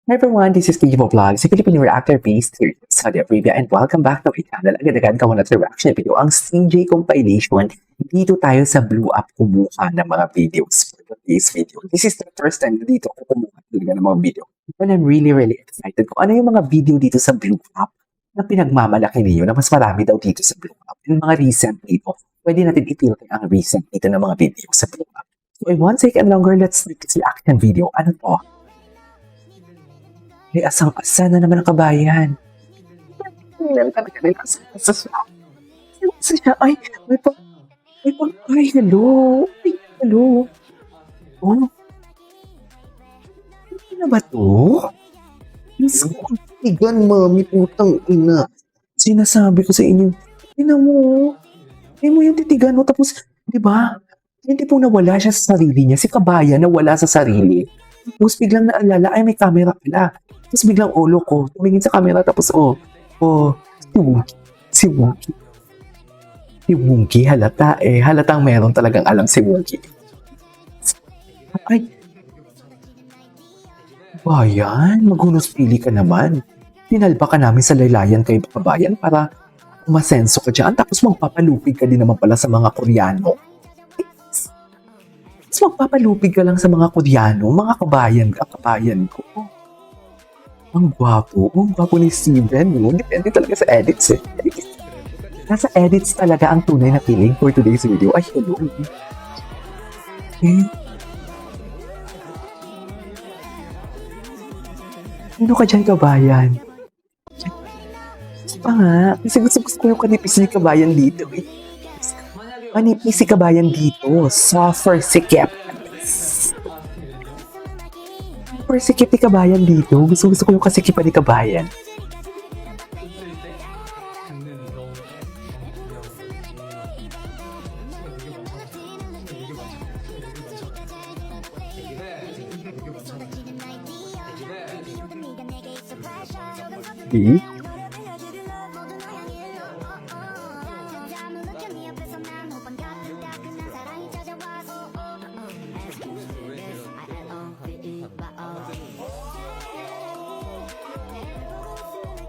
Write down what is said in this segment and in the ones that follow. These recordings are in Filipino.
Hi everyone, this is Kijibo Vlogs, a Filipino reactor-based series of Saudi Arabia, and welcome back to my channel. Agad-agad ka muna sa reaction video, ang CJ compilation. Dito tayo sa Blue Up kumuha ng mga videos for today's video. This is the first time na dito ako kumuha talaga ng mga video. And I'm really excited kung ano yung mga video dito sa Blue Up na pinagmamalaki niyo na mas marami daw dito sa Blue Up. Yung mga recent dito, pwede natin i-filter ang recent dito ng mga video sa Blue Up. So in one second longer, let's make this reaction video. Ano to? Ay, asang-asa na naman ang kabayan. Tingnan talaga nila asang-asa siya. Asang-asa siya. Ay, ay, hello. Ay, hello. Oh. Ano na ba to? Tigan, mami, putang ina. Sinasabi ko sa inyo, ina mo. Hindi mo yung titigan mo. Tapos, di ba? Hindi po nawala siya sa sarili niya. Si kabayan nawala sa sarili. Tapos biglang naalala, ay may camera pala. Tapos biglang ulo ko, tumingin sa camera, tapos si Wookie, halatang meron talagang alam si Wookie. Ay, bayan, maghunos pili ka naman. Tinalba ka namin sa laylayan kay kabayan para umasenso ka dyan, tapos magpapalupig ka din naman pala sa mga Koreano. Tapos magpapalupig ka lang sa mga Koreano, mga kabayan ko. Ang gwapo ni Steven. Depende talaga sa edits eh. Nasa edits talaga ang tunay na feeling for today's video. Ay, hello. Eh. Ano ka dyan, kabayan? Pa nga. Kasi gusto ko yung kanipis ni kabayan dito eh. Kanipis si kabayan dito. Suffer sikip. Sikip ni kabayan dito. Gusto ko yung kasikipan ni kabayan. Eh?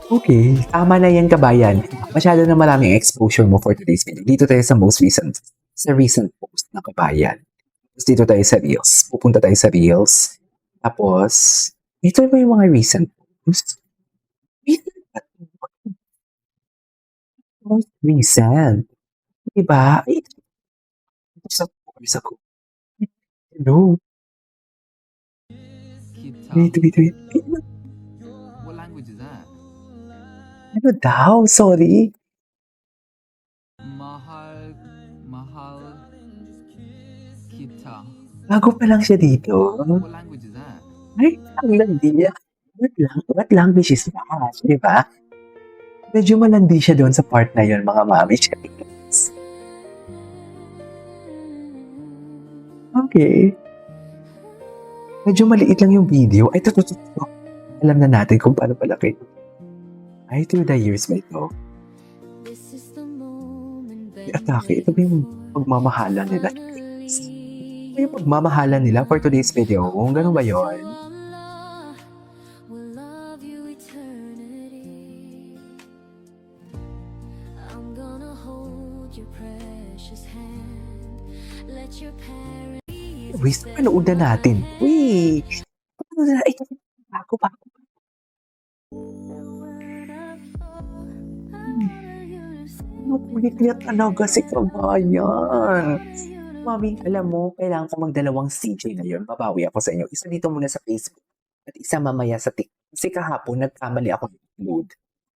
Okay, tama na yan, kabayan. Masyado na maraming exposure mo for today's video. Dito tayo sa recent post ng kabayan. Tapos dito tayo sa Reels. Pupunta tayo sa Reels. Tapos, ito ba yung mga recent posts? Most recent. Diba? Ito sa course ako. Hello? Wait. What language is that? Ano daw? Sorry. Mahal, Kita. Bago pa lang siya dito. What language is that? Ay, ang landi niya. What language is that? Diba? Medyo malandi siya doon sa part na yun, mga mami. Okay. Medyo maliit lang yung video. Ay, ito. Alam na natin kung paano palaki. Ay, through the years ba ito? Atake, ito ba yung pagmamahalan nila? Ito yung pagmamahalan nila for today's video. Kung ganun ba yun? Wait, panood na natin. Wait! Panood na, ito, bago. Kulit niya talaga si kabayan. Mami, alam mo, kailangan ko magdalawang CJ ngayon. Babawi ako sa inyo. Isa dito muna sa Facebook at isa mamaya sa TikTok. Kasi kahapon, nagkamali ako ng-upload.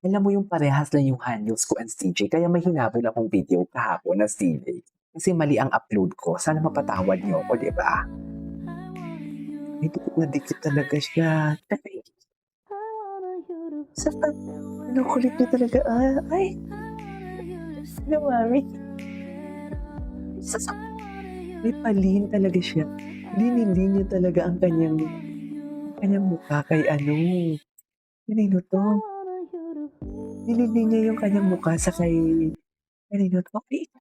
Alam mo yung parehas lang yung handles ko and CJ. Kaya may hinabol akong video kahapon na CJ. Kasi mali ang upload ko. Sana mapatawad niyo ako, diba? Ay, dikit talaga siya. Ano, kulit niya talaga. Ay. Ano, mami? May palin talaga siya. Linilin niya talaga ang kanyang mukha kay ano. Kanino to? Linilin niya yung kanyang mukha sa kay... Kanino to? Okay.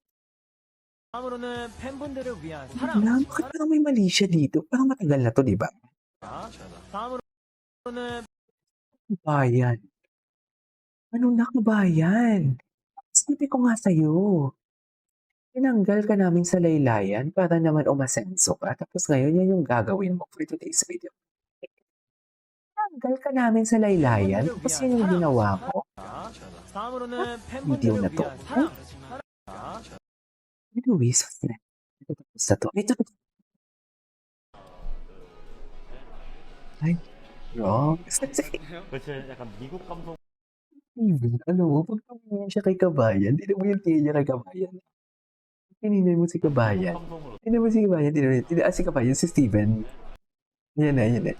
다음으로는 팬분들을 위한 Bakit parang may mali siya dito? Parang matagal na to, di ba? 다음으로는 Kabayan. Anong nakabayan? Sabi ko nga sa'yo, tinanggal ka namin sa laylayan para naman umasenso ka. Tapos ngayon, yan yung gagawin mo for today's video. Tinanggal ka namin sa laylayan. 팬분들을 Tapos 위한 yun yung 사랑. ginawa mo. 다음으로는 Video 팬분들을 na to. 위한 사랑. Anyways, ito tapos na to. Ito. Ay, wrong. 그치 약간 미국 감성 Alam mo, pag tumingin siya kay Kabayan, tignan mo yung tingin niya kay Kabayan. Tinignan mo si Kabayan. 감성으로 Tingnan mo si Kabayan, si Kabayan, si Steven. Ayan na, ayan na.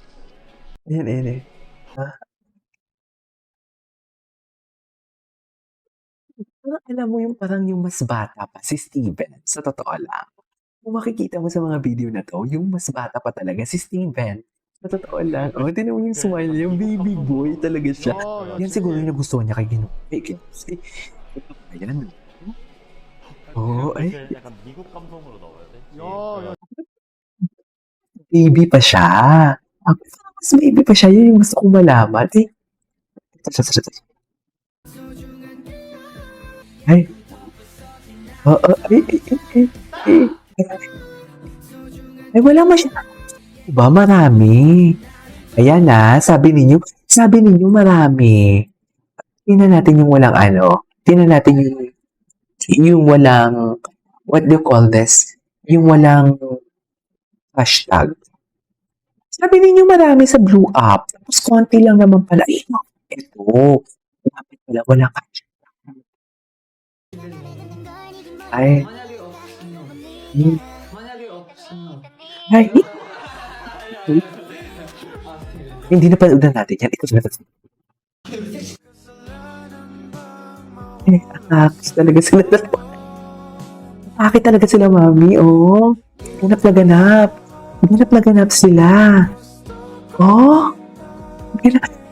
Ayan, ayan na. Ah, alam mo yung parang yung mas bata pa, si Steven. Sa totoo lang. Kung makikita mo sa mga video na to, yung mas bata pa talaga, si Steven. Sa totoo lang. Oh, tingnan mo yung smile niya, yung baby boy talaga siya. Yan siguro yung nagustuhan niya kay Gino. Si Kabayan. Oh, ay, 그치 약간 미국 감성으로 넣어야 돼. baby pa siya. Ako, mas baby pa siya. Yun yung gusto kong malaman. Ay. Oo, ay, wala masyadong. Diba, marami. Ayan na, sabi ninyo marami. Tingnan natin yung walang tingnan natin yung walang, what do you call this? Yung walang hashtag. Sabi ninyo marami sa blue up. Tapos konti lang naman pala. Ito. Dapat pala walang hashtag. Ay. Ay. Hindi na panood natin yan. Ito na. Atake talaga sila. Atake talaga sila, mami. Oh. Ganap na ganap. Ganap na ganap sila. Oh.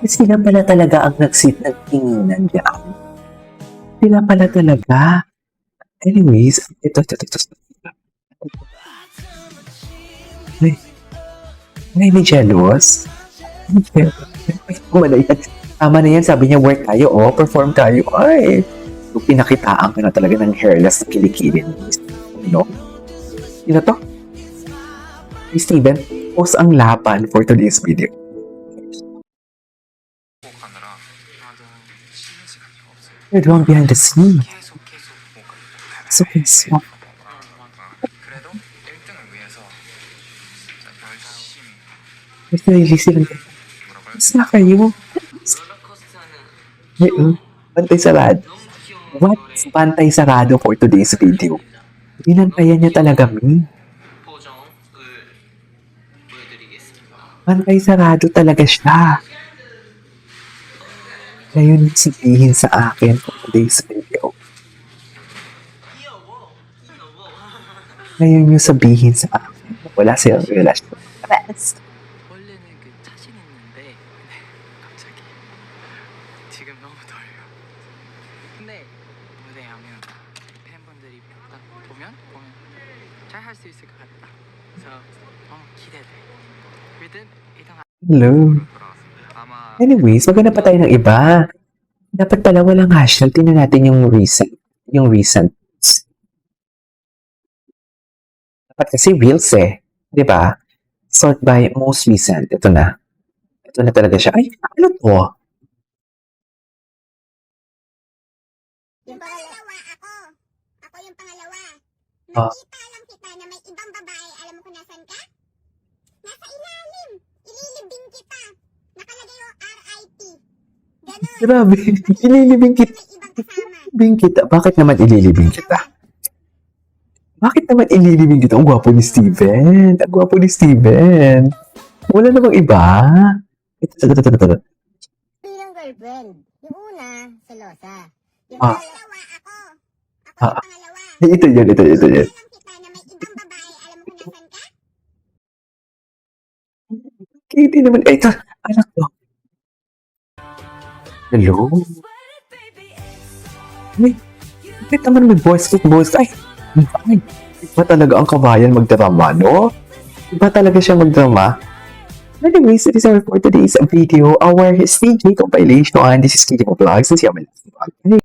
Sila pala talaga ang nagsit ng tinginan dyan. Sila pala talaga. Anyways, ito. Ay, may jealous. Tama na yan, sabi niya, work tayo, perform tayo. Ay, so, pinakitaan ka na talaga ng hairless na kilikili. No? Sino to? Hey, Steven, post ang laban for today's video. You're doing behind the scene. So, 그래도 1등을 위해서 진짜 열심히 mas narili silang mas na kayo. Ay, bantay sarado. What? Bantay sarado for today's video. Binantayan niya talaga, Mi. Bantay sarado talaga siya. Ngayon sabihin sa akin for today's video. Ngayon yung sabihin sa akin. Wala silang relasyon. Rest. 원래는 그 자신 있는데 갑자기 지금 너무 떨려. 근데 무대 하면 팬분들이 딱 보면 잘 할 수 있을 것 같다. 그래서 너무 기대돼. 일단 Hello. 아마 Anyways, maghanap pa tayo ng iba. Dapat pala walang hashtag. Tingnan natin yung recent. Yung recent. Dapat kasi reels Di ba? Sort by most recent. Ito na. Ito na talaga siya. Ay, ano to? Yung pangalawa, ako. Ako yung pangalawa. Ah. Nakita lang kita na may ibang babae. Alam mo kung nasan ka? Nasa ilalim. Ililibing kita. Nakalagay yung RIP. Ganon. Grabe. Ililibing kita. May ibang kasama. Ililibing kita. Bakit naman ililibing kita? Bakit naman ililibing kita? Ang gwapo ni Steven. Ang gwapo ni Steven. Wala namang iba. Ito. Bilang girlfriend. Yung una, selosa. Yung Ah. pangalawa, ako. Ako Ah. yung pangalawa. Ito yun. Nakita lang kita na may ibang babae. Alam mo kung nasan ka? Katie naman. Ito. Anak ko. Hello? Ay, bakit naman may voice? Ay, iba talaga ang Kabayan magdrama, no? Iba talaga siya magdrama. Anyways, it is all for today's video. Our CJ compilation. This is KJ Vlogs. And see you on my next vlog.